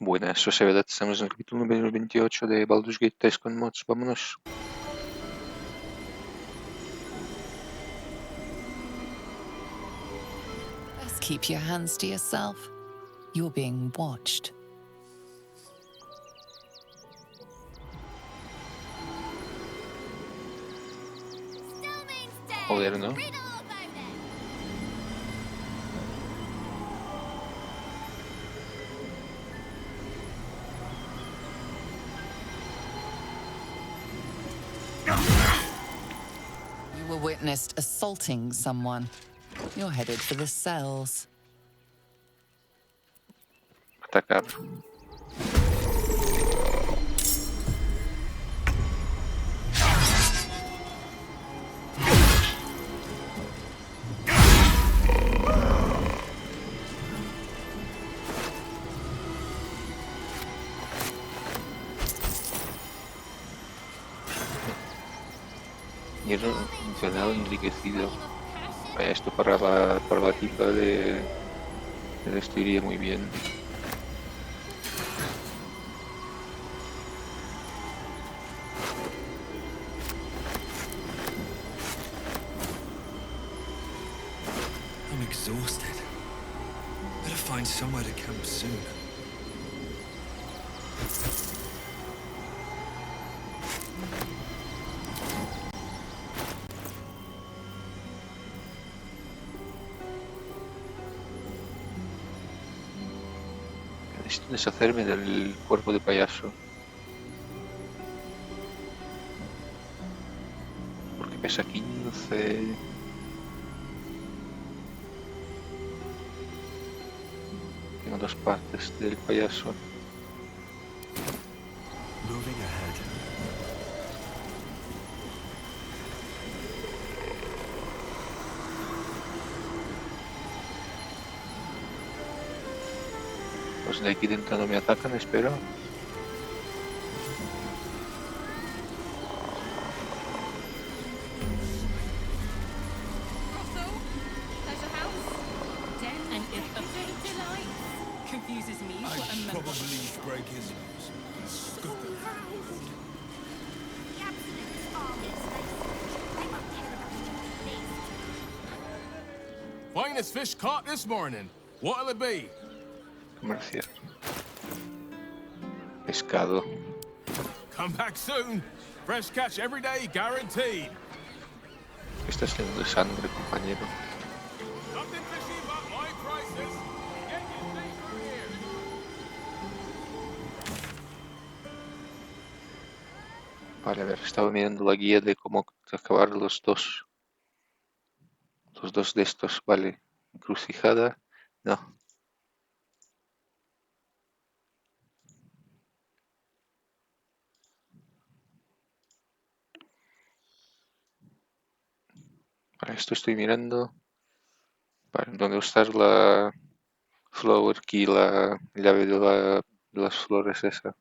Buenas, sociedad, estamos en el capítulo número 28 de Baldur's Gate 3 con mods. Vámonos. Best keep your hands to yourself. You're being watched. Joder, ¿no? You were witnessed assaulting someone. You're headed for the cells. Atacar. Hierro funcionado enriquecido. Vaya, esto para la tipa de esto iría muy bien. I'm exhausted. Better find somewhere to camp soon. Necesito deshacerme del cuerpo de payaso. Porque pesa 15. Tengo dos partes del payaso. Moving ahead. Los de aquí dentro no me atacan, espero. Confuses me. I What a member. probably break his nose. Good. Finest fish caught this morning. What'll it be? Comerciar. Pescado. Come back soon. Fresh catch every day, guaranteed. ¿Qué estás haciendo de sangre, compañero? Nothing fishy about my prices. Get your things from here. Vale, a ver, estaba mirando la guía de cómo acabar los dos. Los dos de estos, vale. Encrucijada. No. Vale, esto estoy mirando. Vale, ¿dónde está la flower key, la llave de las flores esa?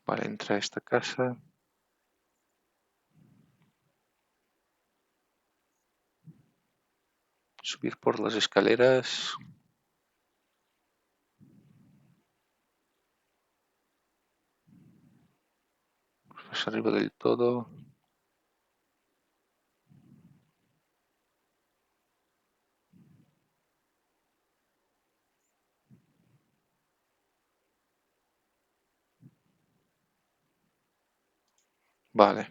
Vale, entra a esta casa. Subir por las escaleras. Más arriba del todo. Vale.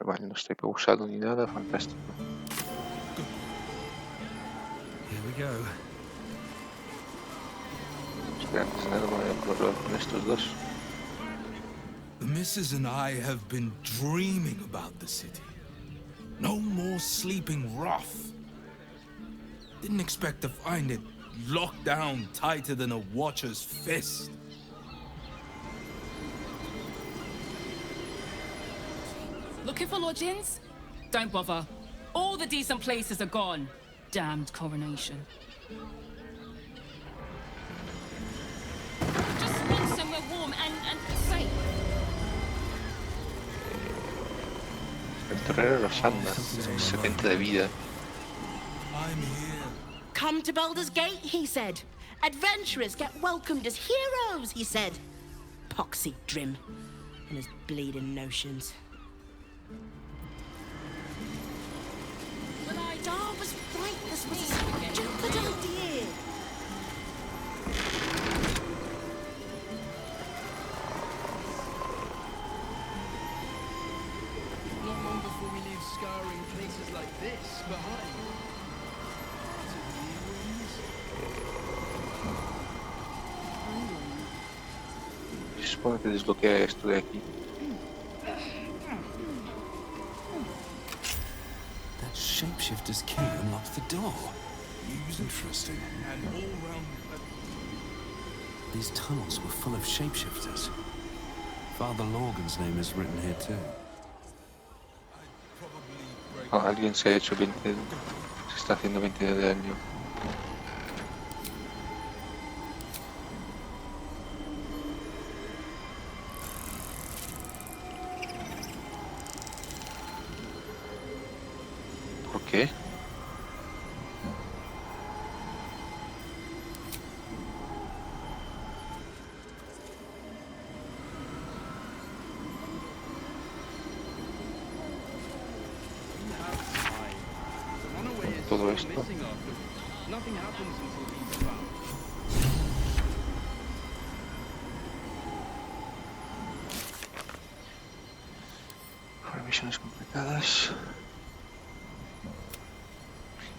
Vale, no estoy pausado ni nada, fantástico. Here we go. Espera, antes de nada me voy a probar con estos dos. The missus and I have been dreaming about the city. No more sleeping rough. Didn't expect to find it locked down tighter than a watcher's fist. Looking for lodgings? Don't bother. All the decent places are gone. Damned coronation. Torrero Rosanda, 70 de vida. I'm here. Come to Baldur's Gate, he said. Adventurers get welcomed as heroes, he said. Poxy Drim and his bleeding notions. But Dar was right, this was a stupid idea. Not long before we leave scouring places like this behind. Se supone que desbloquea esto de aquí. That shapeshifter's key unlocks the door. Interesting. And all round. These tunnels were full of shapeshifters. Father Lorgan's name is written here too. Alguien se ha hecho 20, se está haciendo 20 de daño. ¿Por qué? Todo esto. Nothing happens until he's around. Ahora misiones completadas.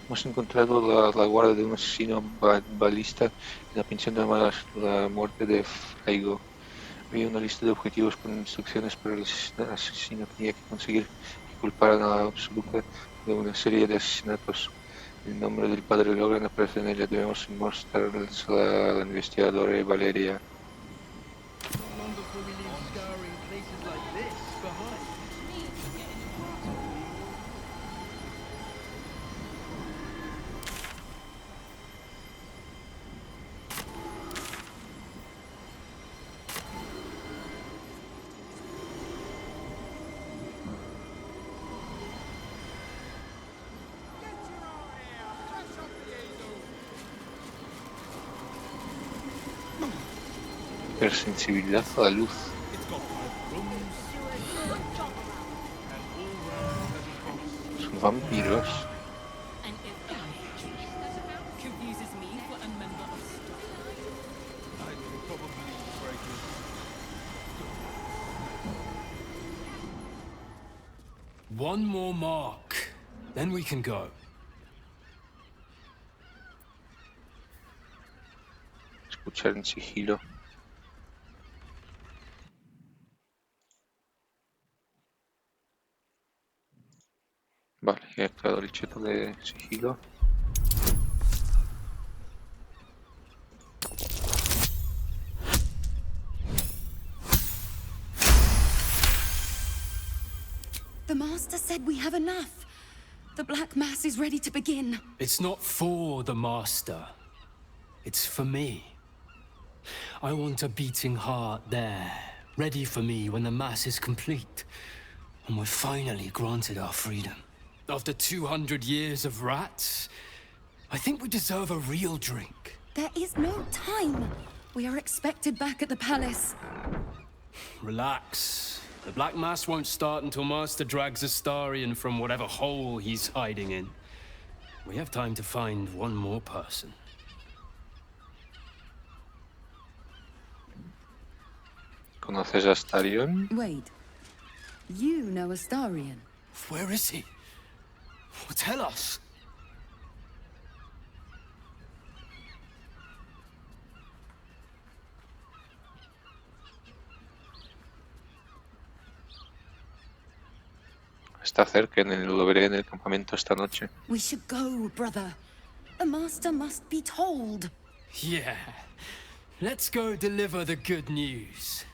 Hemos encontrado la guarda de un asesino balista en la pensión de la muerte de Fraigo. Había una lista de objetivos con instrucciones, pero el asesino tenía que conseguir que culparan a la absoluta de una serie de asesinatos. El nombre del padre Logan aparece en ella. Debemos mostrarles a la investigadora Valeria. Not long before we leave scouring places like this behind. Hipersensibilidad a la luz. Son vampiros. And if confuses me for a member of staff. I'd probably break it. One more mark, then we can go. Escuchar en sigilo. Vale, he activado el cheto de sigilo. The Master said we have enough. The Black Mass is ready to begin. It's not for the Master. It's for me. I want a beating heart there, ready for me when the Mass is complete. And we're finally granted our freedom. After 200 years of rats, I think we deserve a real drink. There is no time. We are expected back at the palace. Relax. The Black Mass won't start until Master drags Astarion from whatever hole he's hiding in. We have time to find one more person. ¿Conoces a Astarion? Wait. You know Astarion? Where is he? Well, tell us. Está cerca, lo veré en el campamento esta noche. We should go, brother. The Master must be told. Yeah. Let's go deliver the good news.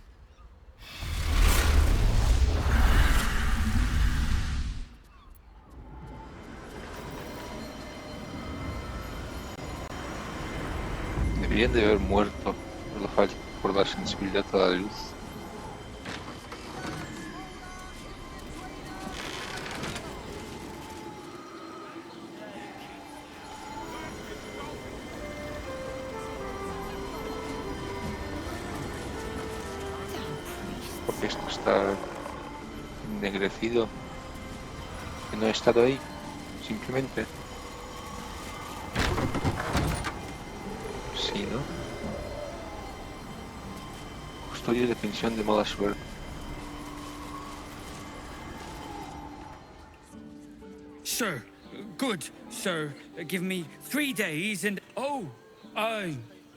Deberían de haber muerto por la sensibilidad a la luz. porque esto está ennegrecido. Que no he estado ahí, simplemente. Sí, ¿no? Custodio de pensión de mala suerte. Sir, good, sir. Give me 3 days and... Oh,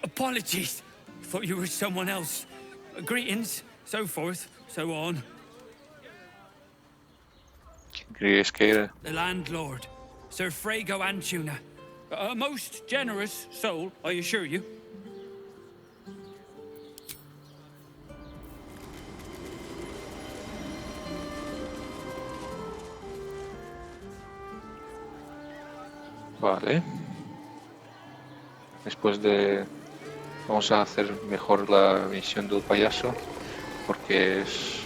apologies. Thought you were someone else. Greetings, so forth, so on. ¿Quién crees que era? The landlord, Sir Frago Antuna. A most generous soul, I assure you. Vale. Después de... Vamos a hacer mejor la misión del payaso, porque es...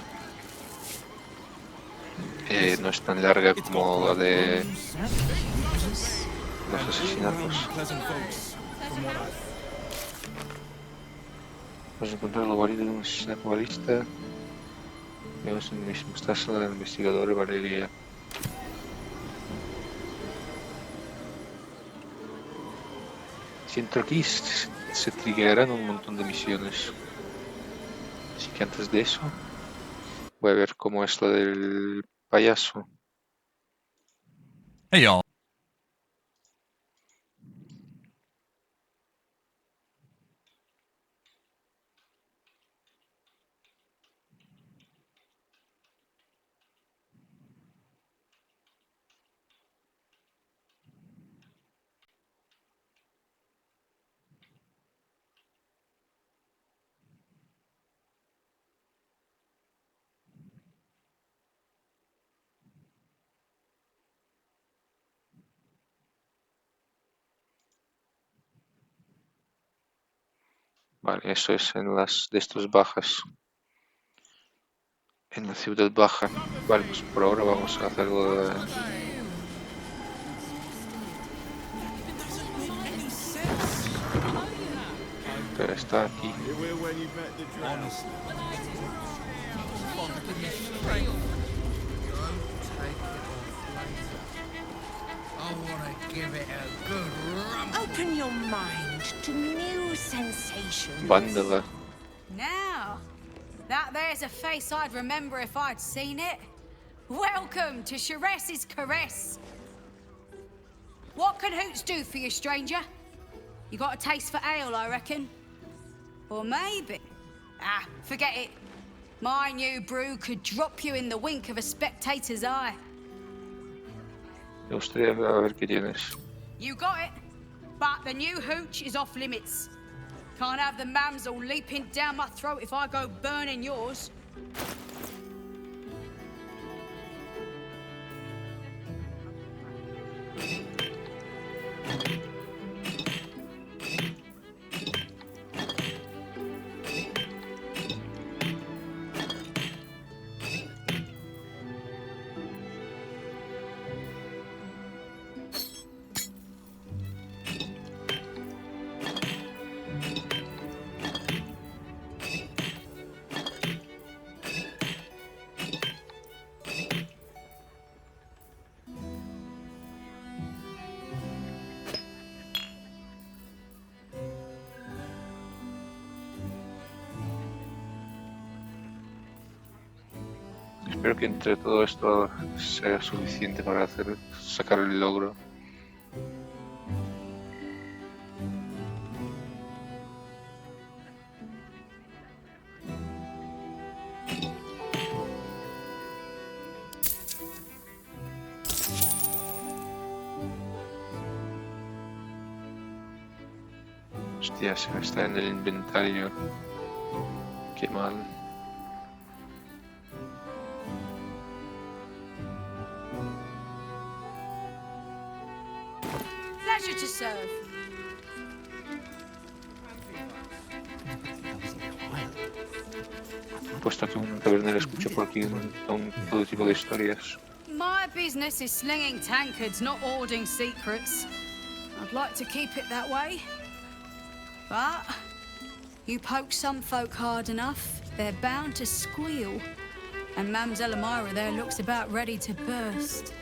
no es tan larga como la de los asesinatos. Vamos a encontrar la guarida de un asesinato balista. Vemos en el mismo estás la investigadora Valeria. Si entro aquí se triggerarán un montón de misiones. Así que antes de eso voy a ver cómo es lo del payaso. Hey y'all. Vale, eso es en las de estos bajas. En la ciudad baja. Vale, pues por ahora vamos a hacerlo de... Pero está aquí. Open your mind to new sensations. Vándala. Now, that there's a face I'd remember if I'd seen it. Welcome to Sharess's Caress. What can Hoots do for you, stranger? You got a taste for ale, I reckon? Or maybe... Ah, forget it. My new brew could drop you in the wink of a spectator's eye. Me gustaría ver qué tienes. You got it, but the new hooch is off limits. Can't have the mams all leaping down my throat if I go burning yours. Espero que entre todo esto sea suficiente para sacar el logro. Hostia, se me está en el inventario. Qué mal. Pleasure to serve. Puesto que un tabernero escucha por aquí todo tipo de historias. My business is slinging tankards, not hoarding secrets. I'd like to keep it that way. But you poke some folk hard enough, they're bound to squeal. And Mamselle Elmira there looks about ready to burst.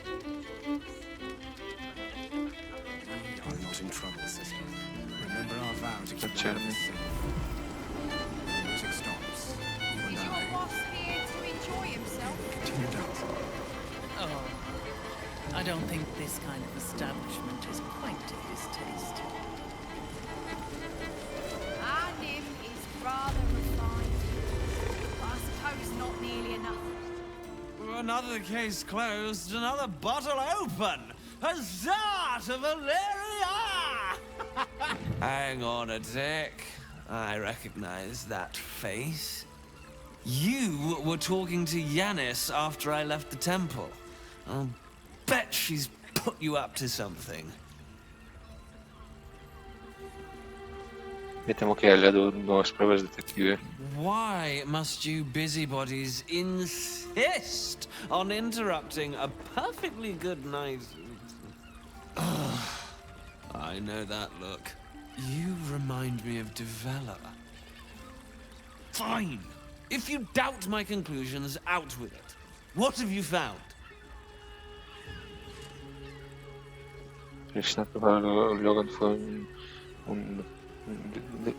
I'm not in trouble, sister. Remember our vow to keep Gotcha. music stops. Is your boss here to enjoy himself? 2 dozen. Oh, I don't think this kind of establishment is quite to his taste. Our Nim is rather refined. But I suppose not nearly enough. Another case closed, another bottle open! Huzzah to Valeria! Hang on a tick. I recognize that face. You were talking to Yanis after I left the temple. I'll bet she's put you up to something. Me temo che le ha dado nuevas pruebas, detective. Why must you busybodies insist on interrupting a perfectly good night? Ugh, I know that look. You remind me of Devella. Fine. If you doubt my conclusions, out with it. What have you found? El asesinato para Logan fue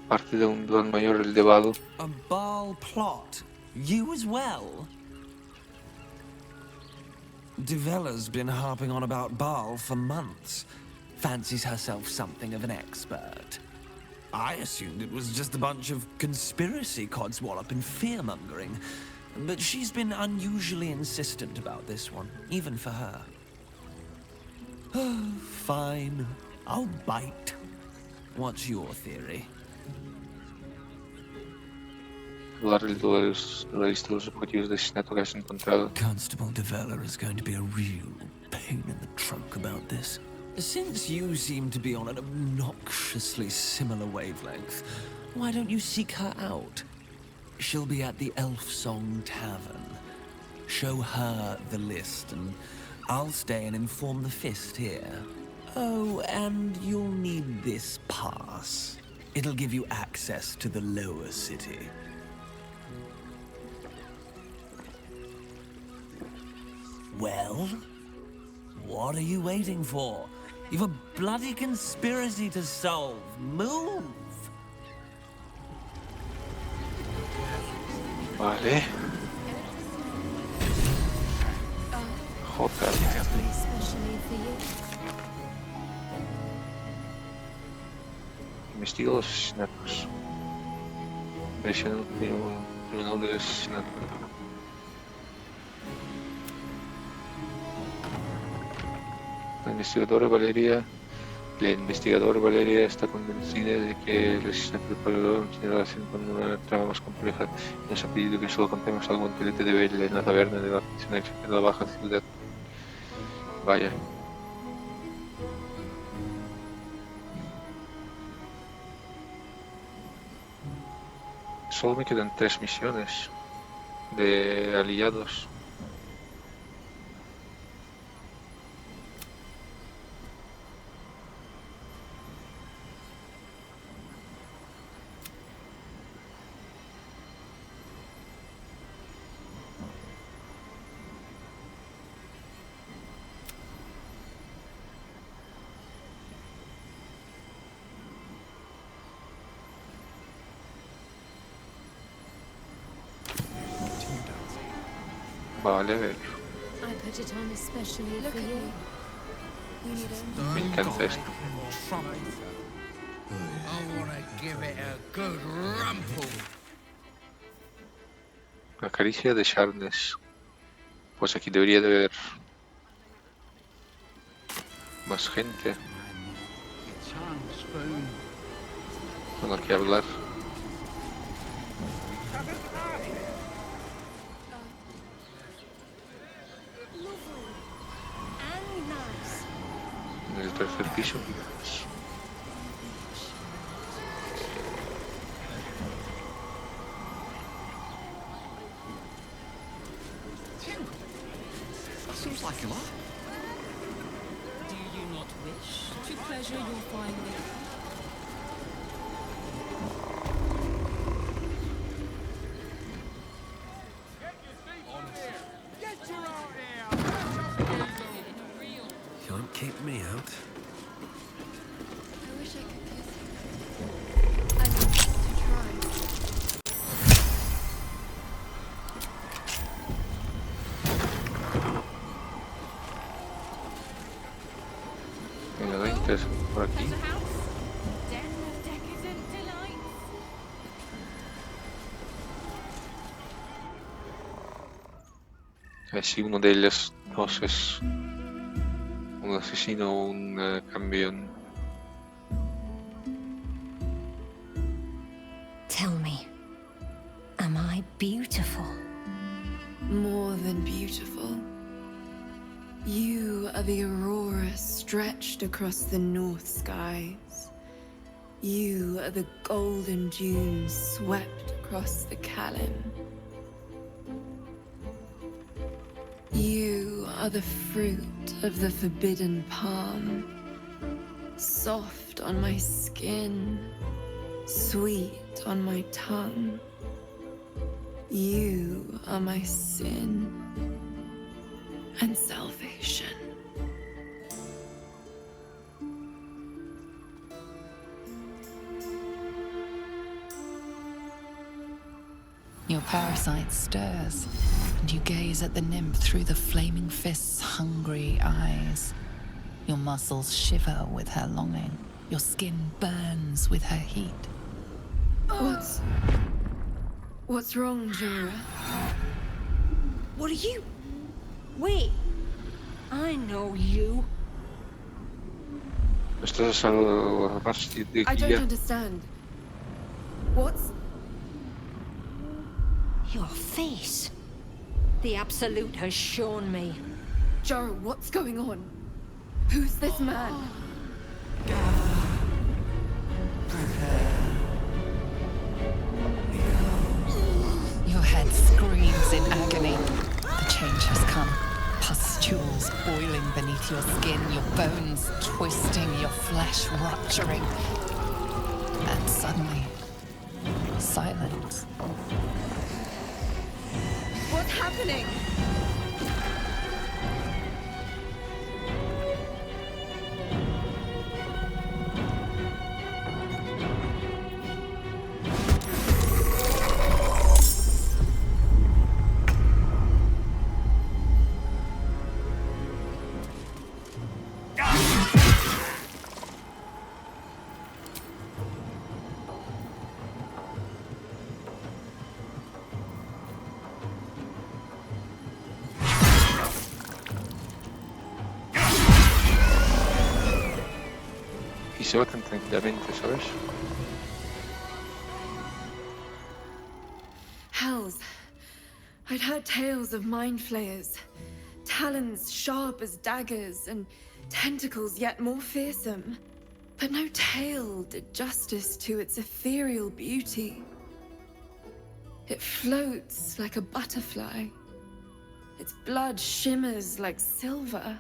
parte de un don mayor, el de Baldur. A Baal plot? You as well? Devella's been harping on about Baal for months. Fancies herself something of an expert. I assumed it was just a bunch of conspiracy codswallop and fear-mongering. But she's been unusually insistent about this one, even for her. Fine, I'll bite. What's your theory? Darle la lista de los objetivos de asesinato que has encontrado. Constable Devella is going to be a real pain in the trunk about this. Since you seem to be on an obnoxiously similar wavelength, why don't you seek her out? She'll be at the Elf Song Tavern. Show her the list, and I'll stay and inform the Fist here. Oh, and you'll need this pass. It'll give you access to the lower city. Well, what are you waiting for? You've a bloody conspiracy to solve. Move! Vale. Joder. Investiga los asesinatos. Presiona el tribunal del asesinato. La investigadora Valeria está convencida de que el asesinato de Baldur tiene relación con una trama más compleja y nos ha pedido que solo contemos algo antes de verle en la taberna de la prisión de la baja ciudad. Vaya. Solo me quedan 3 misiones de aliados. Vale, a ver. I put it on especially for you. Me encanta esto. I want to give it a good rumple. La caricia de Sharnes. Pues aquí debería de haber más gente con la que hablar. En el tercer piso. Seems like a lot. Do you not wish to pleasure your fine lady? Si uno de ellos dos es un asesino o un campeón. Tell me, am I beautiful? More than beautiful. You are the aurora stretched across the north skies. You are the golden dunes swept across the Callan. You are the fruit of the forbidden palm, soft on my skin, sweet on my tongue. You are my sin and salvation. Your parasite stirs, and you gaze at the nymph through the flaming fist's hungry eyes. Your muscles shiver with her longing. Your skin burns with her heat. What's wrong, Jorah? What are you? Wait, I know you. Estás al ras de I don't guía. understand. What's... Your face. The Absolute has shown me. Jorah, what's going on? Who's this man? Your head screams in agony. The change has come. Pustules boiling beneath your skin, your bones twisting, your flesh rupturing. And suddenly, silence. What's happening? Y se va tan tranquilamente, ¿sabes? Hells. I'd heard tales of mind flayers. Talons sharp as daggers and tentacles yet more fearsome. But no tale did justice to its ethereal beauty. It floats like a butterfly. Its blood shimmers like silver.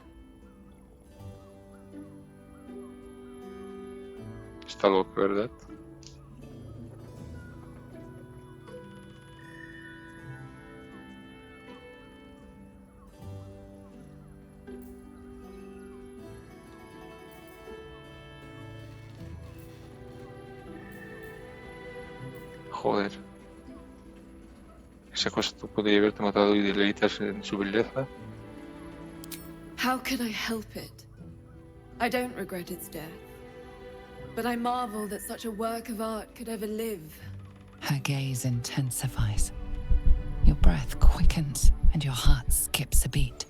Está loco, ¿verdad? Joder. Esa cosa tú podrías haberte matado y deleitas en su belleza. How could I help it? I don't regret its death. But I marvel that such a work of art could ever live. Her gaze intensifies. Your breath quickens and your heart skips a beat.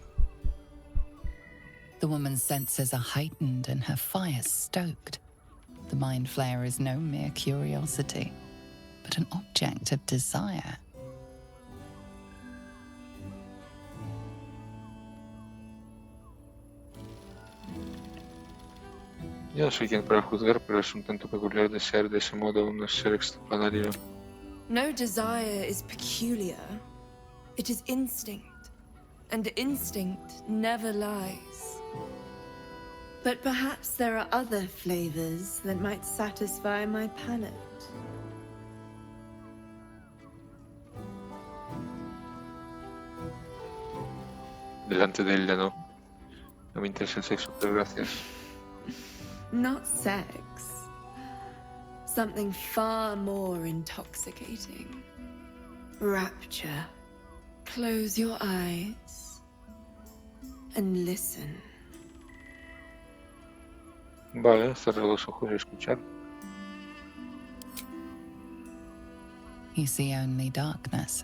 The woman's senses are heightened and her fire stoked. The mind flayer is no mere curiosity, but an object of desire. Yo no soy quien para juzgar, pero es un tanto peculiar de ser de ese modo un ser extraordinario. No desire is peculiar. It is instinct. And instinct never lies. But perhaps there are other flavors that might satisfy my palate. Delante de ella no. No me interesa el sexo, pero gracias. Not sex. Something far more intoxicating. Rapture. Close your eyes and listen. Vale, cerrar los ojos y escuchar. You see only darkness.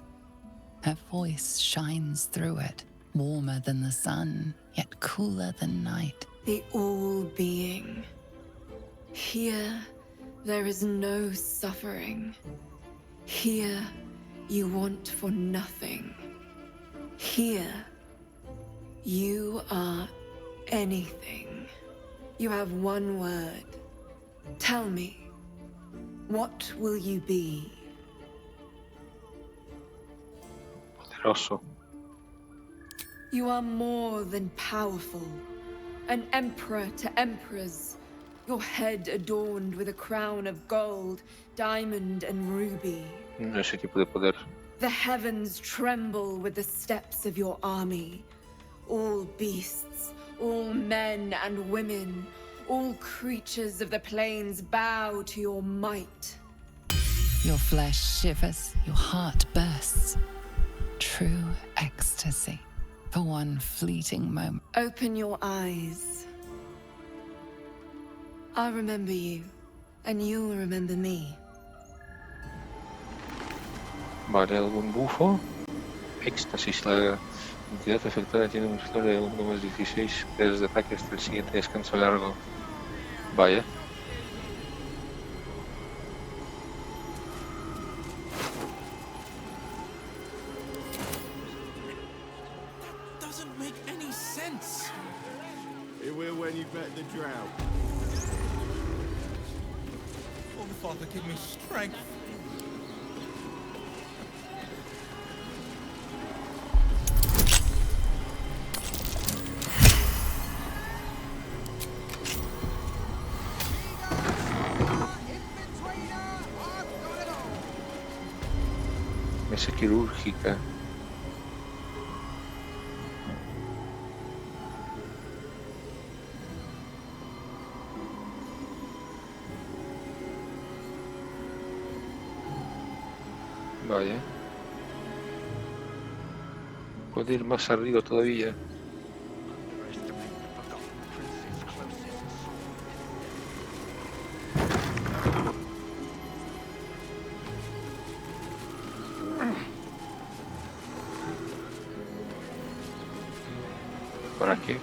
Her voice shines through it, warmer than the sun, yet cooler than night. The all-being. Here, there is no suffering. Here, you want for nothing. Here, you are anything. You have one word. Tell me, what will you be? Poderoso. You are more than powerful. An emperor to emperors. Your head adorned with a crown of gold, diamond, and ruby. Ese tipo de poder. The heavens tremble with the steps of your army. All beasts, all men and women, all creatures of the plains bow to your might. Your flesh shivers, your heart bursts. True ecstasy for one fleeting moment. Open your eyes. I'll remember you, and you'll remember me. Vale, algún bufo. Éxtasis. La entidad afectada tiene un score de 1+16 de ataque hasta el siguiente descanso largo. Vaya. Doesn't make any sense. It will when you've met the drought. Oh, Father, give me strength. Mesa quirúrgica. Vaya. Puede ir más arriba todavía. ¿Para qué?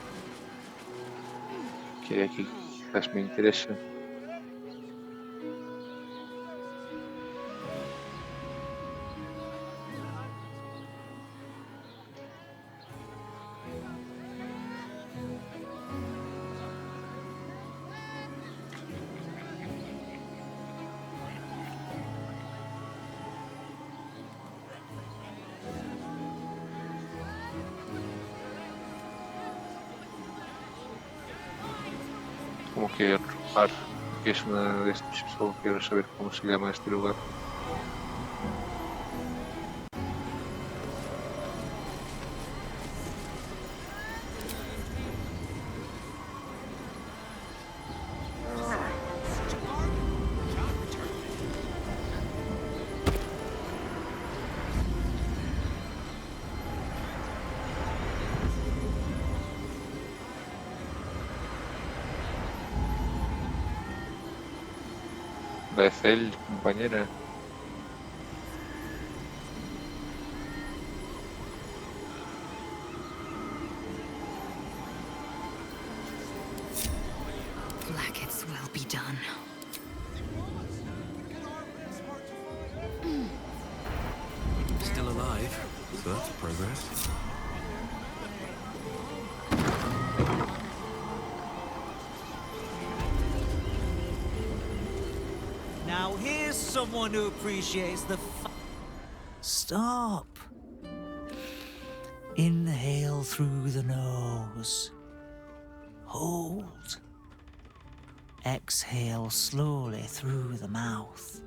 Que aquí quizás me interesa. Como que robar, que es una de estas, solo quiero saber cómo se llama este lugar. La de Cel, compañera. Blackets will be done. Still alive, so that's progress. Now here's someone who appreciates the Stop. Inhale through the nose. Hold. Exhale slowly through the mouth.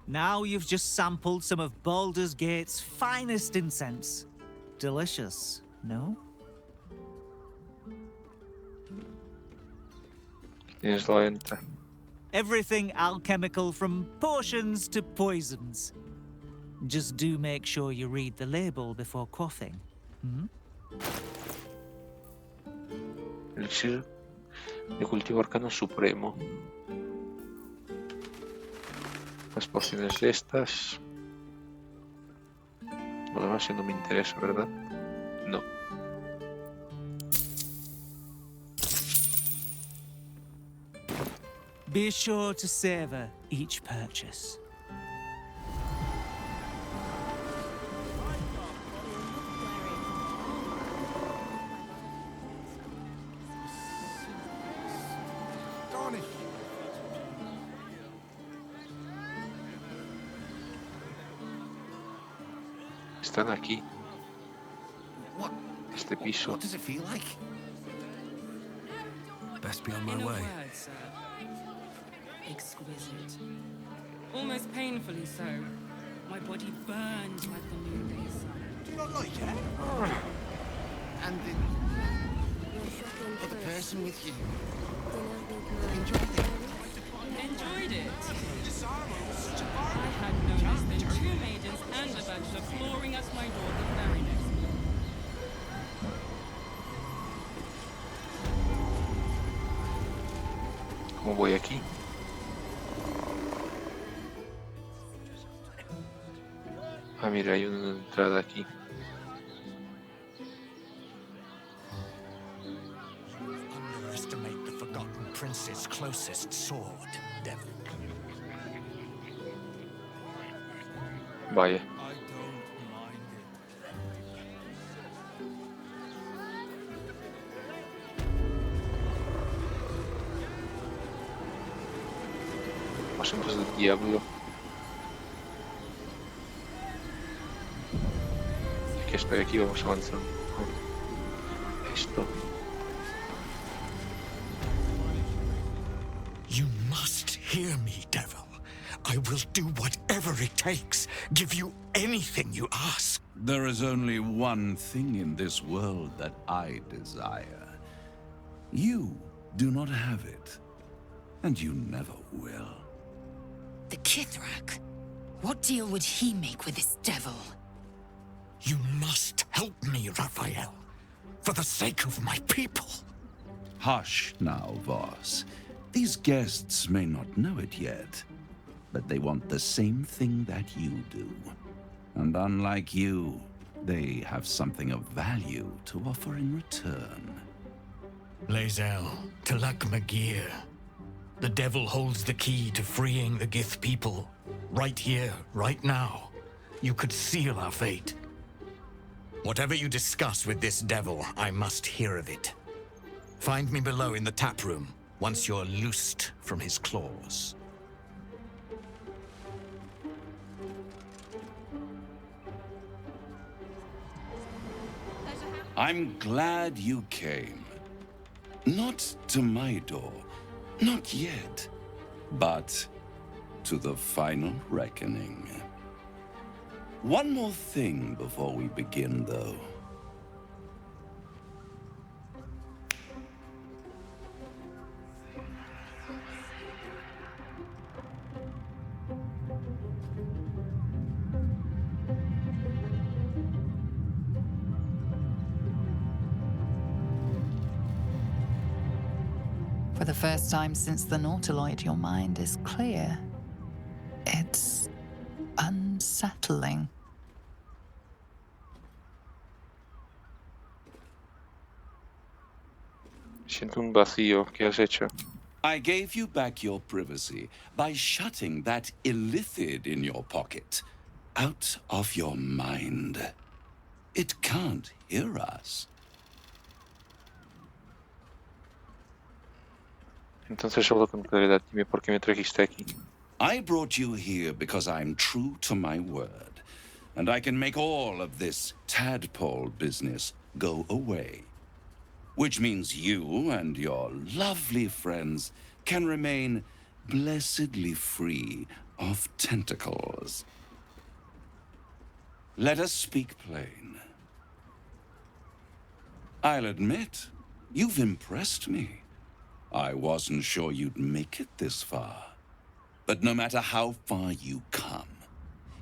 Now you've just sampled some of Baldur's Gate's finest incense. Delicious, no? Tienes la venta. Everything alchemical from potions to poisons. Just do make sure you read the label before quaffing. Elixir de cultivo arcano supremo. Las porciones de estas. Lo demás no me interesa, ¿verdad? No. Be sure to savor each purchase. Están aquí. What? Este piso. What does it feel like? Best be on my In a way. word, sir. Exquisite. Almost painfully so. My body burns like the noonday sun. Do you not like it? And the other person with you enjoyed it. Enjoyed it? I had no less than 2 maidens and a bachelor flooring at my door the very next morning. ¿Cómo voy aquí? Ah, mira, hay una entrada aquí. Underestimate the forgotten prince's closest sword, devil. Vaya. Pasemos del diablo. Que estoy aquí, vamos avanzando. Esto. You must hear me, devil. I will do whatever it takes. Give you anything you ask. There is only one thing in this world that I desire. You do not have it, and you never will. The Kithrak? What deal would he make with this devil? You must help me, Raphael. For the sake of my people. Hush now, Voss. These guests may not know it yet, but they want the same thing that you do. And unlike you, they have something of value to offer in return. Lae'zel, Talak Magir. The devil holds the key to freeing the Gith people. Right here, right now. You could seal our fate. Whatever you discuss with this devil, I must hear of it. Find me below in the tap room, once you're loosed from his claws. I'm glad you came. Not to my door, not yet, but to the final reckoning. One more thing before we begin, though. For the first time since the Nautiloid, your mind is clear. It's unsettling. Siento un vacío. ¿Qué has hecho? I gave you back your privacy by shutting that illithid in your pocket out of your mind. It can't hear us. Entonces solo con claridad, dime por qué me trajiste aquí. I brought you here because I'm true to my word, and I can make all of this tadpole business go away. Which means you and your lovely friends can remain blessedly free of tentacles. Let us speak plain. I'll admit, you've impressed me. I wasn't sure you'd make it this far. But no matter how far you come,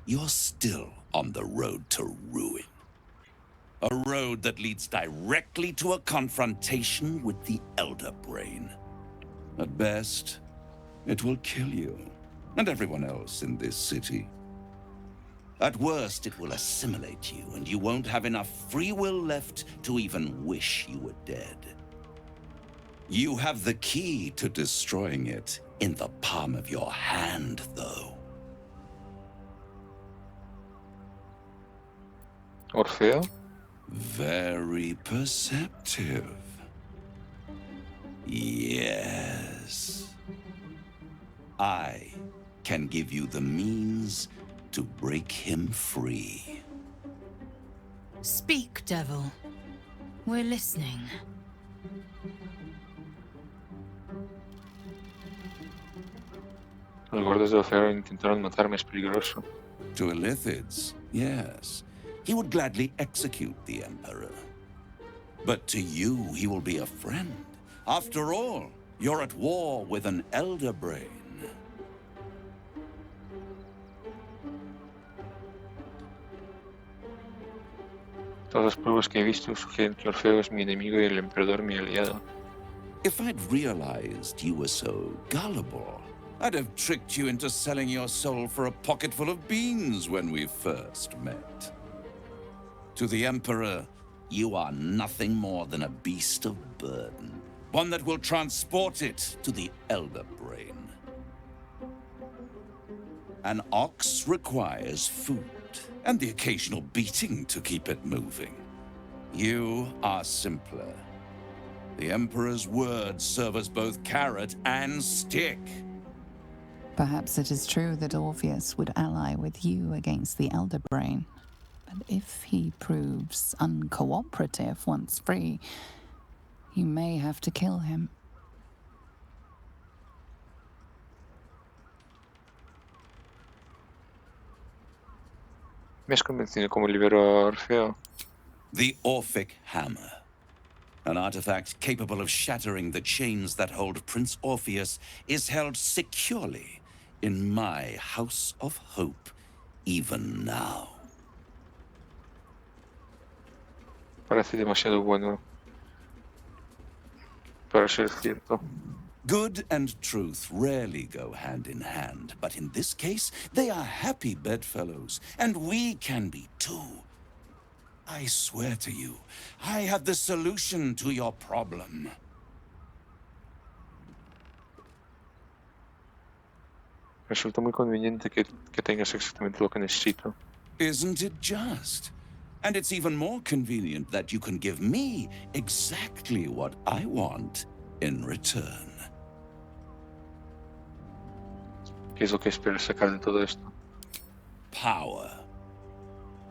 you're still on the road to ruin. A road that leads directly to a confrontation with the Elder Brain. At best, it will kill you, and everyone else in this city. At worst, it will assimilate you, and you won't have enough free will left to even wish you were dead. You have the key to destroying it in the palm of your hand, though. Orfeo? Very perceptive. Yes. I can give you the means to break him free. Speak, devil. We're listening. Los guardias de Orfeo intentaron matarme, es peligroso. To Illithids, yes. He would gladly execute the Emperor. But to you, he will be a friend. After all, you're at war with an Elder Brain. Todas las pruebas que he visto sugieren que Orfeo es mi enemigo y el emperador mi aliado. If I'd realized you were so gullible, I'd have tricked you into selling your soul for a pocketful of beans when we first met. To the Emperor, you are nothing more than a beast of burden, one that will transport it to the Elder Brain. An ox requires food, and the occasional beating to keep it moving. You are simpler. The Emperor's words serve as both carrot and stick. Perhaps it is true that Orpheus would ally with you against the Elder Brain. But if he proves uncooperative once free, you may have to kill him. ¿Me has convencido cómo libero a Orfeo? The Orphic Hammer. An artifact capable of shattering the chains that hold Prince Orpheus is held securely in my House of Hope, even now. Parece demasiado bueno para ser cierto. Good and truth rarely go hand in hand, but in this case, they are happy bedfellows, and we can be too. I swear to you, I have the solution to your problem. Resulta muy conveniente que tengas exactamente lo que necesito. Isn't it just? And it's even more convenient that you can give me exactly what I want in return. ¿Qué es lo que esperas sacar de todo esto? Power.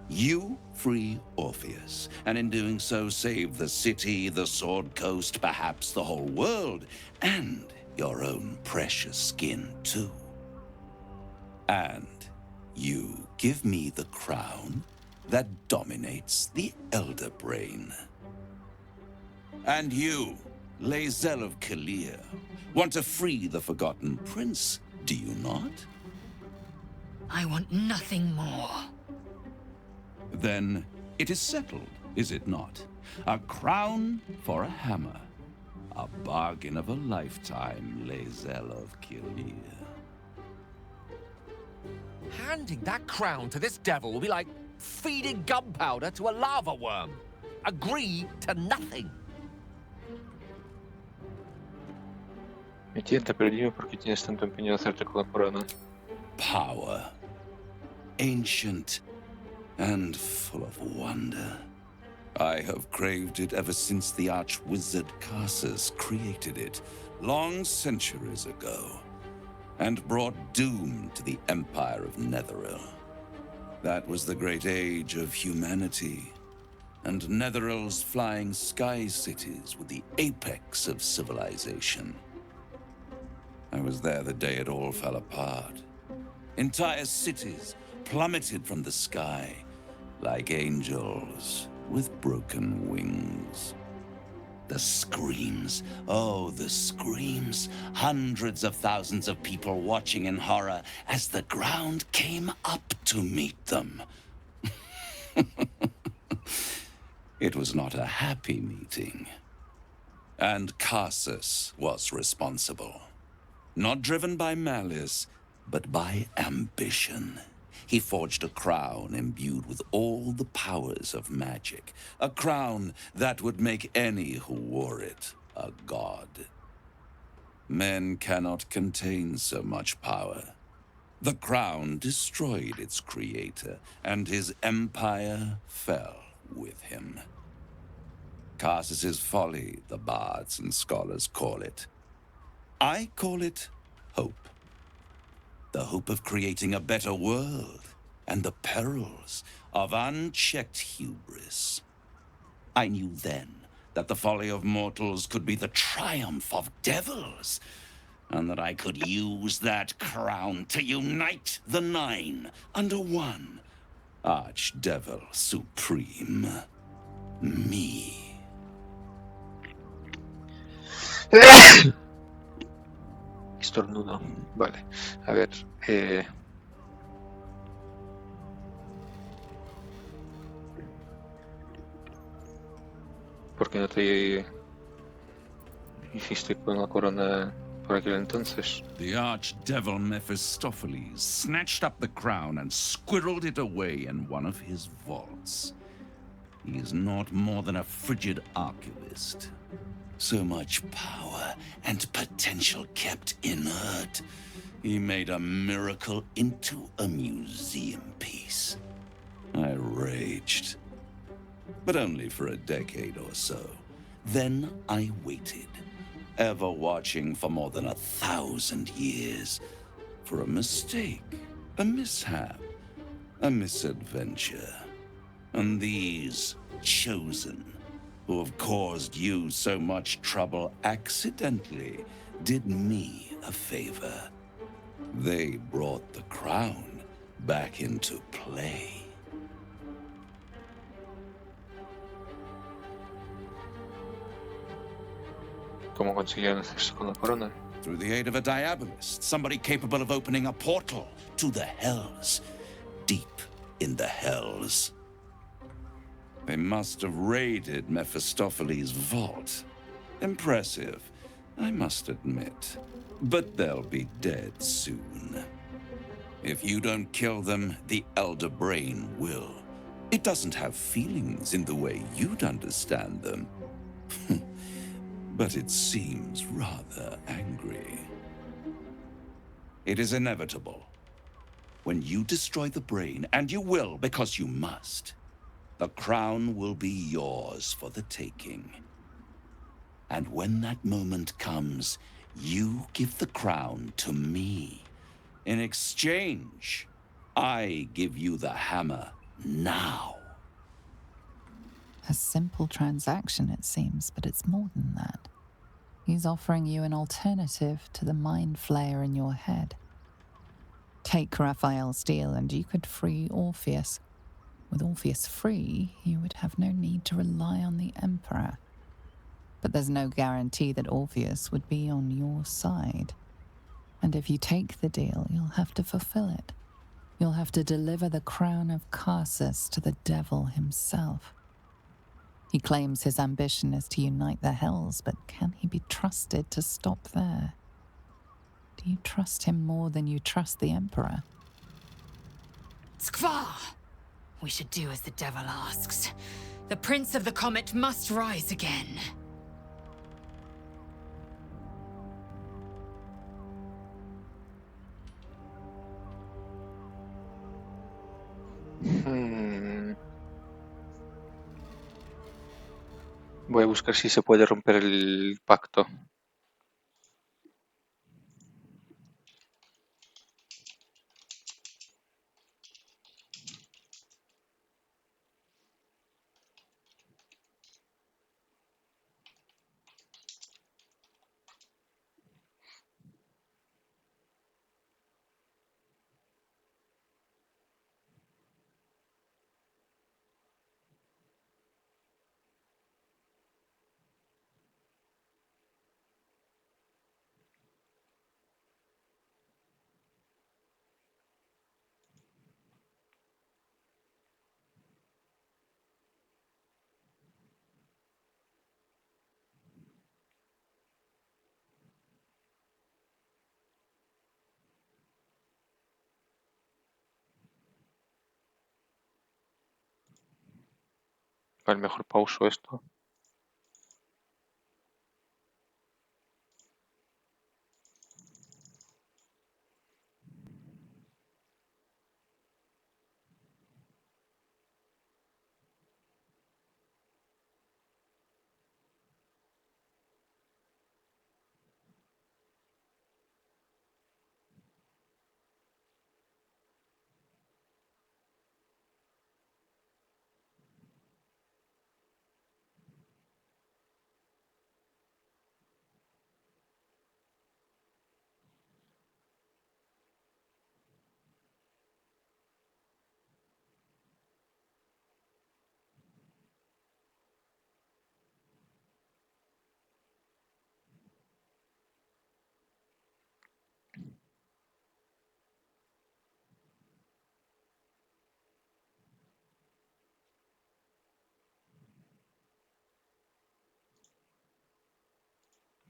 You free Orpheus, and in doing so save the city, the Sword Coast, perhaps the whole world, and your own precious skin too. And you give me the crown that dominates the Elder Brain. And you, Lae'zel of Kalir, want to free the Forgotten Prince, do you not? I want nothing more. Then it is settled, is it not? A crown for a hammer. A bargain of a lifetime, Lae'zel of Kalir. Handing that crown to this devil will be like feeding gunpowder to a lava worm. Agree to nothing. Me tienta, pero dime por qué tienes tanto empeño en hacerte con la corona. Power. Ancient and full of wonder. I have craved it ever since the arch-wizard Karsus created it, long centuries ago, and brought doom to the Empire of Netheril. That was the great age of humanity, and Netheril's flying sky cities were the apex of civilization. I was there the day it all fell apart. Entire cities plummeted from the sky like angels with broken wings. The screams, oh, the screams. Hundreds of thousands of people watching in horror as the ground came up to meet them. It was not a happy meeting. And Karsus was responsible. Not driven by malice, but by ambition. He forged a crown imbued with all the powers of magic. A crown that would make any who wore it a god. Men cannot contain so much power. The crown destroyed its creator, and his empire fell with him. Casus' folly, the bards and scholars call it. I call it hope. The hope of creating a better world, and the perils of unchecked hubris. I knew then that the folly of mortals could be the triumph of devils, and that I could use that crown to unite the Nine under one Archdevil Supreme. Me. Estornudo. Vale. A ver. ¿Por qué no te hiciste con la corona por aquel entonces? The archdevil Mephistopheles snatched up the crown and squirreled it away in one of his vaults. He is not more than a frigid archivist. So much power and potential kept inert. He made a miracle into a museum piece. I raged. But only for a decade or so. Then I waited, ever watching for more than 1,000 years, for a mistake, a mishap, a misadventure. And these chosen, who have caused you so much trouble accidentally, did me a favor. They brought the crown back into play. ¿Cómo consiguieron hacerse con la corona? Through the aid of a diabolist, somebody capable of opening a portal to the Hells, deep in the Hells. They must have raided Mephistopheles' vault. Impressive, I must admit. But they'll be dead soon. If you don't kill them, the Elder Brain will. It doesn't have feelings in the way you'd understand them. But it seems rather angry. It is inevitable. When you destroy the brain, and you will because you must, the crown will be yours for the taking. And when that moment comes, you give the crown to me. In exchange, I give you the hammer now. A simple transaction, it seems, but it's more than that. He's offering you an alternative to the mind flayer in your head. Take Raphael's deal and you could free Orpheus. With Orpheus free, you would have no need to rely on the Emperor. But there's no guarantee that Orpheus would be on your side. And if you take the deal, you'll have to fulfill it. You'll have to deliver the crown of Casus to the devil himself. He claims his ambition is to unite the Hells, but can he be trusted to stop there? Do you trust him more than you trust the Emperor? Skvar! We should do as the devil asks. The Prince of the Comet must rise again. Voy a buscar si se puede romper el pacto. Vale, mejor pauso esto.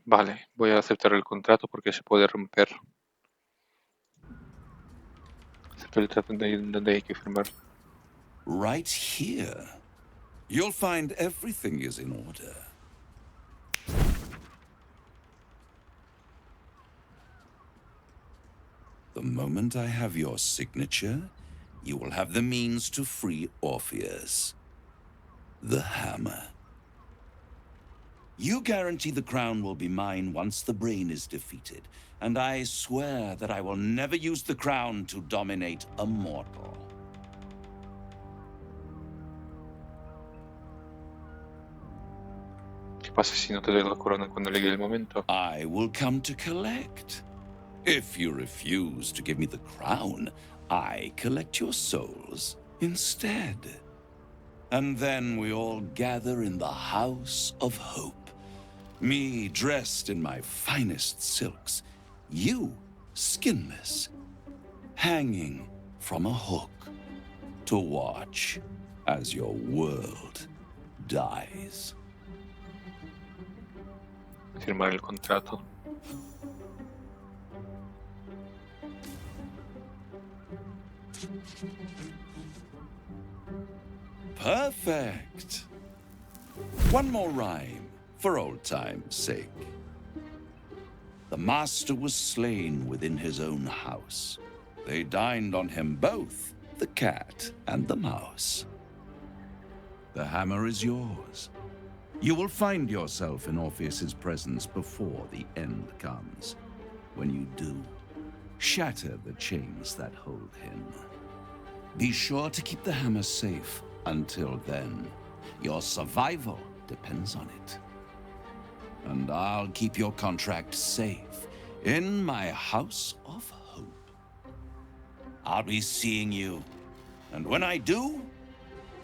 Vale, voy a aceptar el contrato porque se puede romper. Acepto el trato donde hay que firmar. Right here. You'll find everything is in order. The moment I have your signature, you will have the means to free Orpheus. The hammer. You guarantee the crown will be mine once the brain is defeated, and I swear that I will never use the crown to dominate a mortal. ¿Qué pasa si no te doy la corona cuando llegue el momento? I will come to collect. If you refuse to give me the crown, I collect your souls instead. And then we all gather in the House of Hope. Me dressed in my finest silks, you skinless, hanging from a hook to watch as your world dies. Firmar el contrato. Perfect. One more rhyme, for old time's sake. The master was slain within his own house. They dined on him both, the cat and the mouse. The hammer is yours. You will find yourself in Orpheus's presence before the end comes. When you do, shatter the chains that hold him. Be sure to keep the hammer safe until then. Your survival depends on it. And I'll keep your contract safe in my House of Hope. I'll be seeing you, and when I do,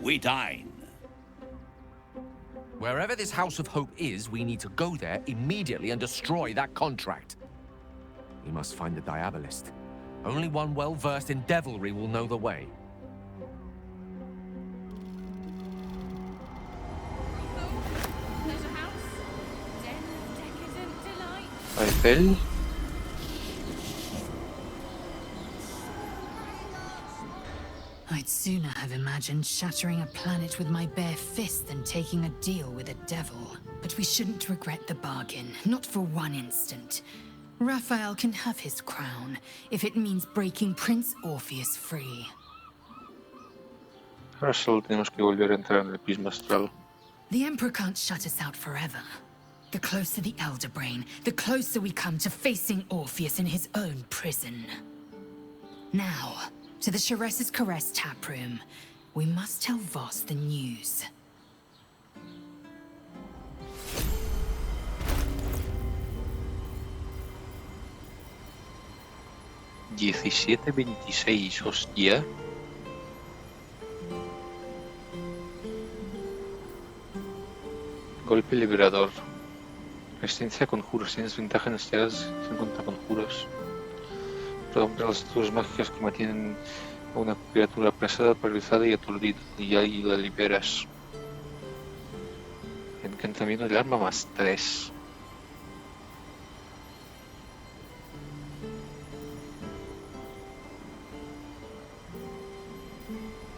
we dine. Wherever this House of Hope is, we need to go there immediately and destroy that contract. We must find the Diabolist. Only one well-versed in devilry will know the way. There's a house. Den of decadent delight. Aethel. I'd sooner have imagined shattering a planet with my bare fist than taking a deal with a devil. But we shouldn't regret the bargain, not for one instant. Raphael can have his crown, if it means breaking Prince Orpheus free. Ahora solo tenemos que volver a entrar en el prisma astral. The Emperor can't shut us out forever. The closer the Elder Brain, the closer we come to facing Orpheus in his own prison. Now, to the Shares's Caress taproom. We must tell Voss the news. ¿17:26, hostia? Golpe liberador. Resistencia a conjuros. Tienes ventaja en las tiradas contra conjuros. Rompe las estructuras mágicas que mantienen a una criatura apresada, paralizada y aturdida. Y ahí la liberas. Encantamiento del arma +3.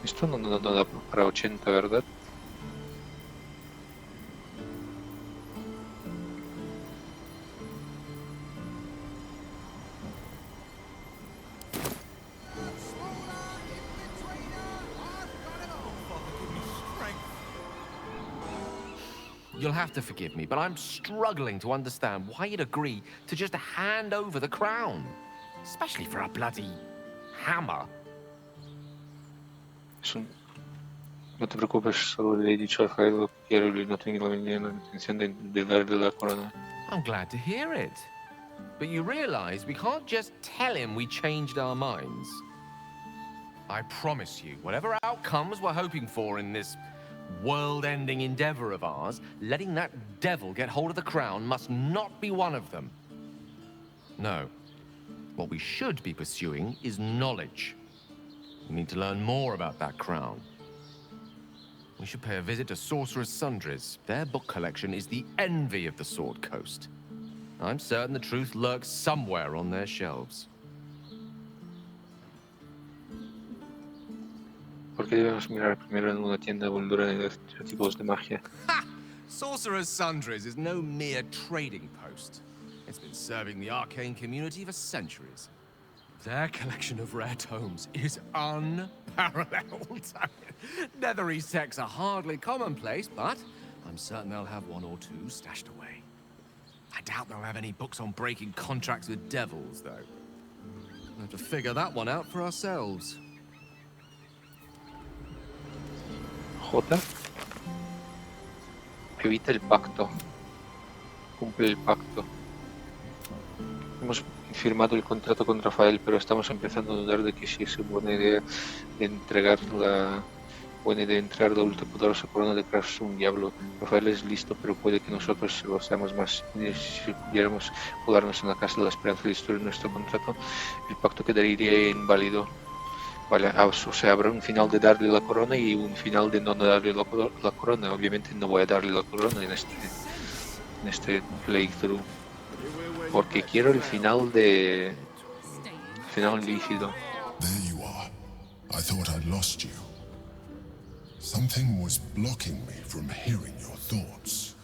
Esto no da para 80, ¿verdad? You'll have to forgive me, but I'm struggling to understand why you'd agree to just hand over the crown. Especially for a bloody hammer. No te preocupes, solo le he dicho a Jael lo que quiero y no tengo la intención de darle la corona. I'm glad to hear it. But you realize we can't just tell him we changed our minds. I promise you, whatever outcomes we're hoping for in this world-ending endeavor of ours, letting that devil get hold of the crown must not be one of them. No. What we should be pursuing is knowledge. We need to learn more about that crown. We should pay a visit to Sorcerer's Sundries. Their book collection is the envy of the Sword Coast. I'm certain the truth lurks somewhere on their shelves. ¿Por qué debemos mirar primero en una tienda Baldur de tipos de magia? Ha! Sorcerer's Sundries is no mere trading post. It's been serving the arcane community for centuries. Their collection of rare tomes is unparalleled. Nethery sects are hardly commonplace, but I'm certain they'll have one or two stashed away. I doubt they'll have any books on breaking contracts with devils, though. We'll have to figure that one out for ourselves. J. Evita el pacto. Cumple el pacto. Hemos firmado el contrato con Rafael, pero estamos empezando a dudar de que si es buena idea de entregar la ultrapoderosa corona de Kraft a un diablo. Rafael es listo, pero puede que nosotros lo seamos más. Si pudiéramos colarnos en la casa de la esperanza y destruir nuestro contrato, el pacto quedaría inválido. Vale, o sea, habrá un final de darle la corona y un final de no darle la corona. Obviamente no voy a darle la corona en este playthrough, porque quiero el final líquido. There you are. I thought I'd lost you. Something was blocking me from hearing your thoughts.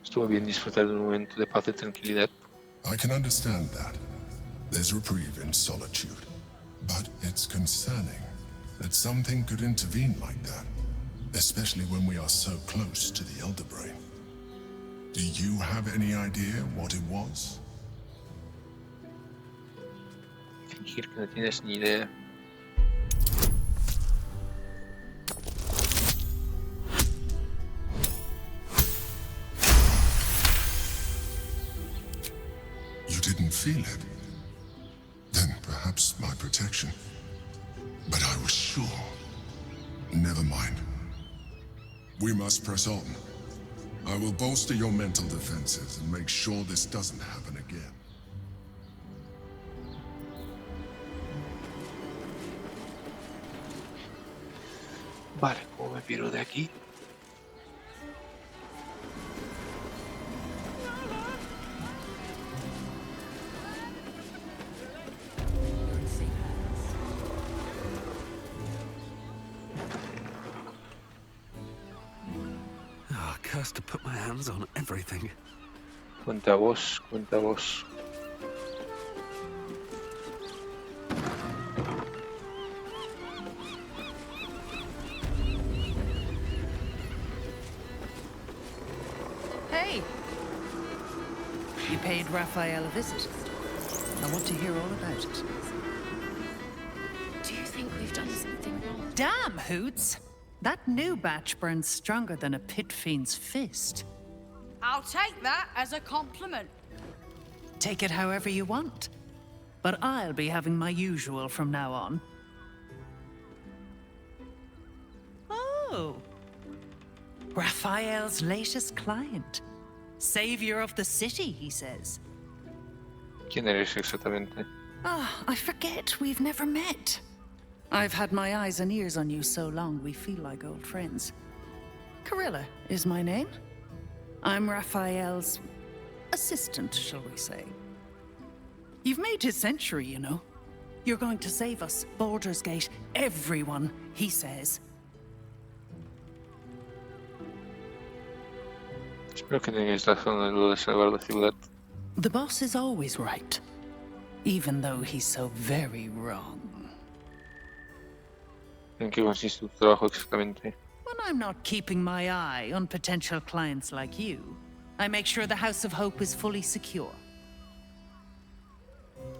Estuvo bien disfrutar de un momento de paz y tranquilidad. I can understand that. There's reprieve in solitude. But it's concerning that something could intervene like that, especially when we are so close to the Elder Brain. Do you have any idea what it was? Fingir que no tienes ni idea. You didn't feel it? Then perhaps my protection. But I was sure. Never mind. We must press on. I will bolster your mental defenses and make sure this doesn't happen again. Vale, ¿cómo me piro de aquí? Ah, cursed to put my hands on everything. Cuenta vos, cuenta vos. Hey! You paid Raphael a visit. I want to hear all about it. Do you think we've done something wrong? Damn, Hoots! That new batch burns stronger than a pit fiend's fist. I'll take that as a compliment. Take it however you want. But I'll be having my usual from now on. Oh! Raphael's latest client. Savior of the city, he says. ¿Quién eres exactamente? Ah, I forget we've never met. I've had my eyes and ears on you so long we feel like old friends. Carilla is my name. I'm Raphael's assistant, shall we say. You've made his century, you know. You're going to save us, Baldur's Gate, everyone, he says. Espero que tengáis razón en lo de salvar la ciudad. The boss is always right, even though he's so very wrong. ¿En qué consiste tu trabajo exactamente? When I'm not keeping my eye on potential clients like you, I make sure the House of Hope is fully secure.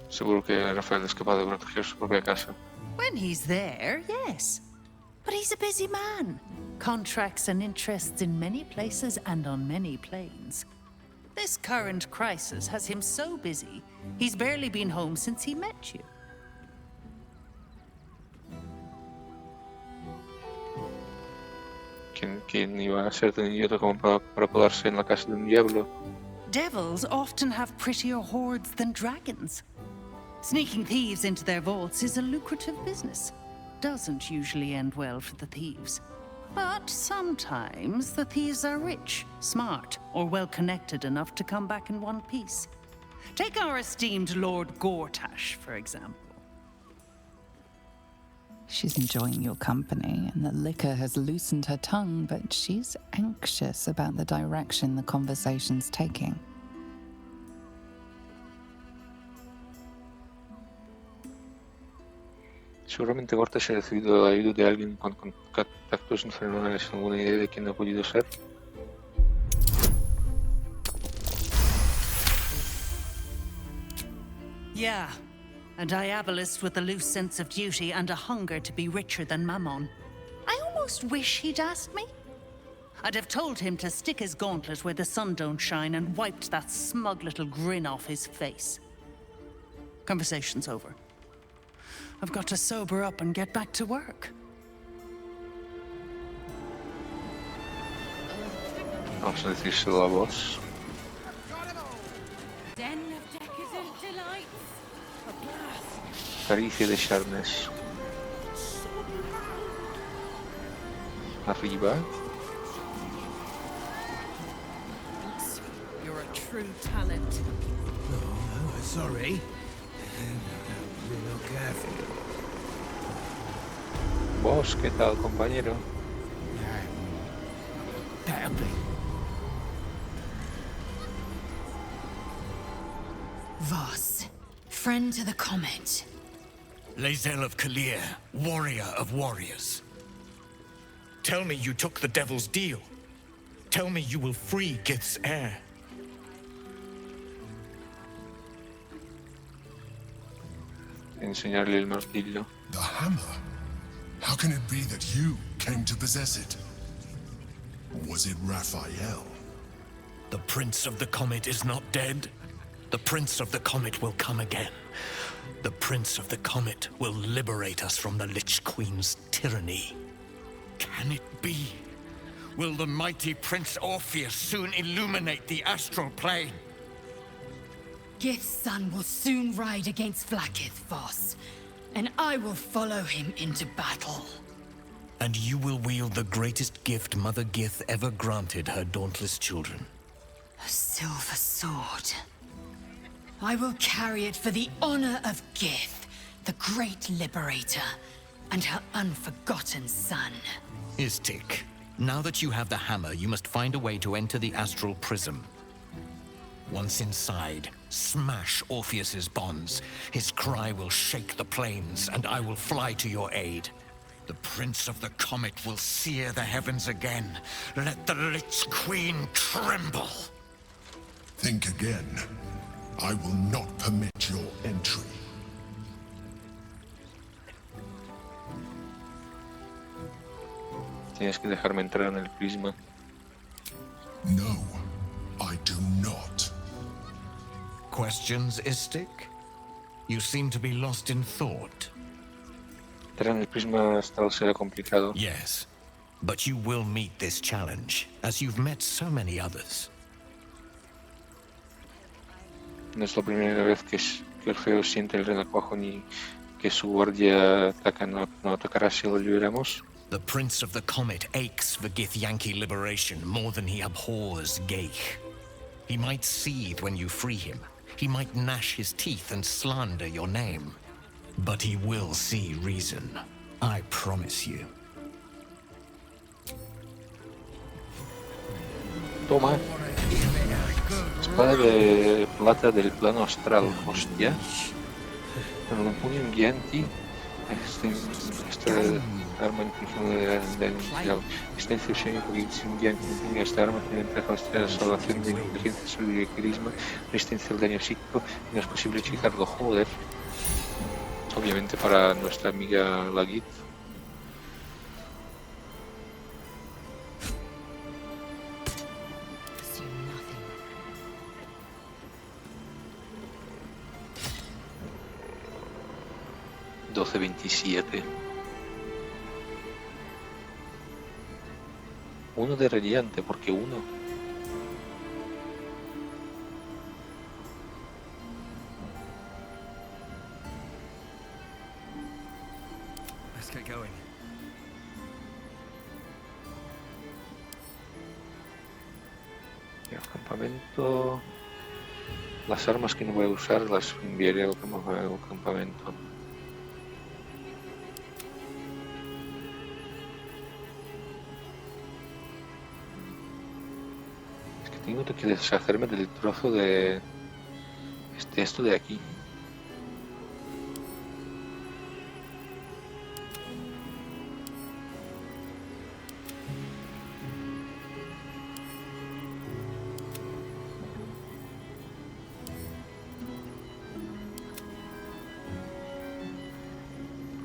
Seguro que Rafael es capaz de proteger su propia casa. When he's there, yes. But he's a busy man. Contracts and interests in many places and on many planes. This current crisis has him so busy, he's barely been home since he met you. ¿Quién iba a ser tan idiota como para colarse en la casa de un diablo? Devils often have prettier hordes than dragons. Sneaking thieves into their vaults is a lucrative business. Doesn't usually end well for the thieves. But sometimes the thieves are rich, smart, or well-connected enough to come back in one piece. Take our esteemed Lord Gortash, for example. She's enjoying your company, and the liquor has loosened her tongue, but she's anxious about the direction the conversation's taking. Seguramente Gortash ha recibido la ayuda de alguien con contactos infernales. ¿Alguna idea de quién ha podido ser? Yeah, a diabolist with a loose sense of duty and a hunger to be richer than Mammon. I almost wish he'd asked me. I'd have told him to stick his gauntlet where the sun don't shine and wiped that smug little grin off his face. Conversation's over. I've got to sober up and get back to work. Vamos a decírselo a vos. Den of decadent delights. A blast. Caricia de Charnes. Arriba. You're a true talent. Oh, sorry. You're not careful. Vos, ¿qué tal, compañero? Terribly. Voss, friend to the comet. Lae'zel of Kalir, warrior of warriors. Tell me you took the devil's deal. Tell me you will free Gith's heir. Enseñarle el martillo. The hammer? How can it be that you came to possess it? Was it Raphael? The Prince of the Comet is not dead. The Prince of the Comet will come again. The Prince of the Comet will liberate us from the Lich Queen's tyranny. Can it be? Will the mighty Prince Orpheus soon illuminate the astral plane? Gith's son will soon ride against Vlaakith, Voss, and I will follow him into battle. And you will wield the greatest gift Mother Gith ever granted her dauntless children. A silver sword. I will carry it for the honor of Gith, the great liberator, and her unforgotten son. Istik, now that you have the hammer, you must find a way to enter the astral prism. Once inside, smash Orpheus's bonds. His cry will shake the plains, and I will fly to your aid. The Prince of the Comet will sear the heavens again. Let the Lich Queen tremble. Think again. I will not permit your entry. Tienes que dejarme entrar en el prisma. No, I do not. Questions, Istik? You seem to be lost in thought. Entrar en el prisma astral será complicado. Yes, but you will meet this challenge, as you've met so many others. No es la primera vez que Orfeo siente el renacuajo ni que su guardia ataca. No atacará si lo liberamos. The Prince of the Comet aches for Githyanki liberation more than he abhors Geich. He might seethe when you free him. He might gnash his teeth and slander your name. But he will see reason. I promise you. Toma. Espada de plata del plano astral. Hostia. Con un puño Githyanki. Este arma incluso de extensive semi porque si un día que tenga esta arma tiene ventaja de salvación de inteligencia, sabiduría y carisma, resistencia al daño psíquico y no es posible checarlo. Joder. Obviamente para nuestra amiga la Git. $12.27. Uno de radiante, porque uno. Let's get going. El campamento. Las armas que no voy a usar las enviaré al campamento. Es que tengo que deshacerme del trozo de esto de aquí.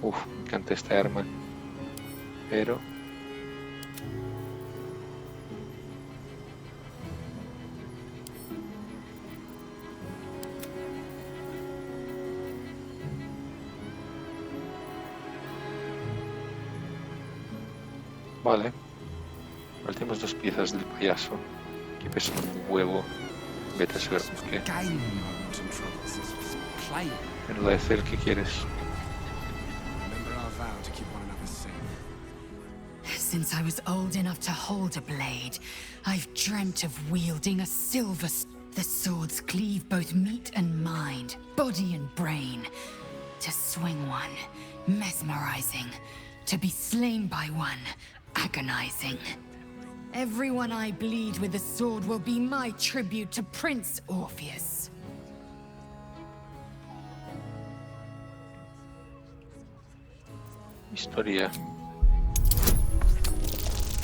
Uf, me encanta esta arma. Pero... Vale. Ahora tenemos 2 piezas del payaso. Que pesan un huevo. Vete a saber por qué. En la de Cel, ¿qué quieres? Since I was old enough to hold a blade, I've dreamt of wielding a silver... The swords cleave both meat and mind, body and brain. To swing one, mesmerizing. To be slain by one, agonizing. Everyone I bleed with the sword will be my tribute to Prince Orpheus. Historia.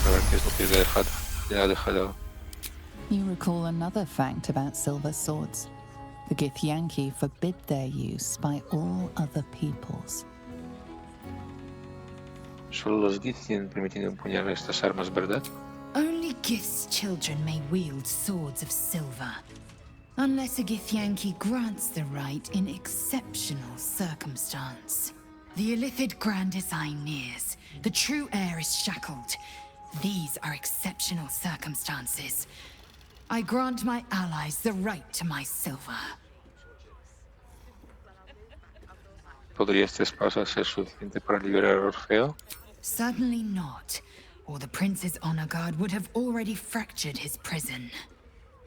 A ver qué es lo que le ha dejado. You recall another fact about silver swords. The Githyanki forbid their use by all other peoples. Solo los Gith tienen permitido empuñar estas armas, ¿verdad? Only Gith's children may wield swords of silver. Unless a Githyanki grants the right in exceptional circumstance. The Illithid Grand Design nears. The true heir is shackled. These are exceptional circumstances. I grant my allies the right to my silver. ¿Podría esta espada ser suficiente para liberar a Orfeo? Certainly not, or the Prince's honor guard would have already fractured his prison.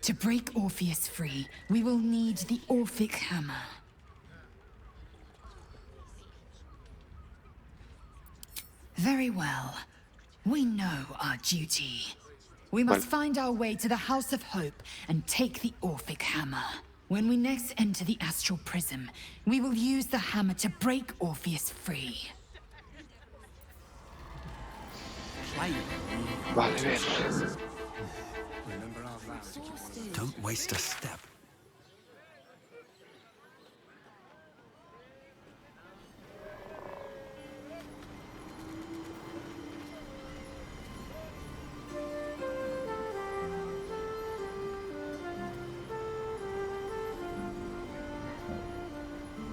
To break Orpheus free, we will need the Orphic Hammer. Very well. We know our duty. We must find our way to the House of Hope and take the Orphic Hammer. When we next enter the Astral Prism, we will use the hammer to break Orpheus free. Vale, bien. Don't waste a step.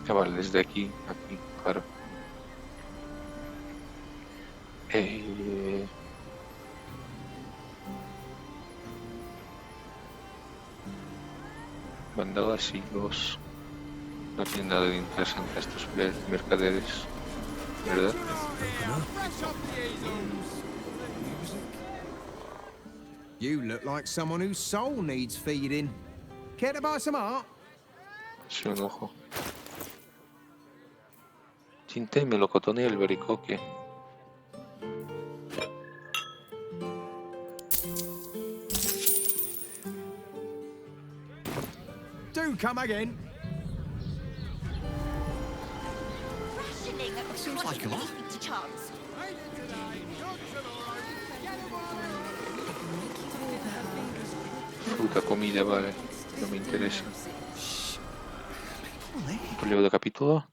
Ah, vale, desde aquí, claro. Bandadas y los... No tienen nada de interesante estos mercaderes, ¿verdad? You look like someone whose soul needs feeding. Care to buy some art? Sí, un ojo. Tinta y melocotón y albaricoque. Do come again. Seems like a lot. comes. Fruta, comida, vale. No me interesa. ¿Cuánto llevo de capítulo?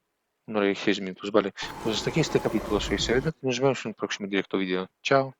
1 hora y 6 minutos, vale. Pues hasta aquí este capítulo. Soy Seveda. Nos vemos en un próximo directo vídeo. Chao.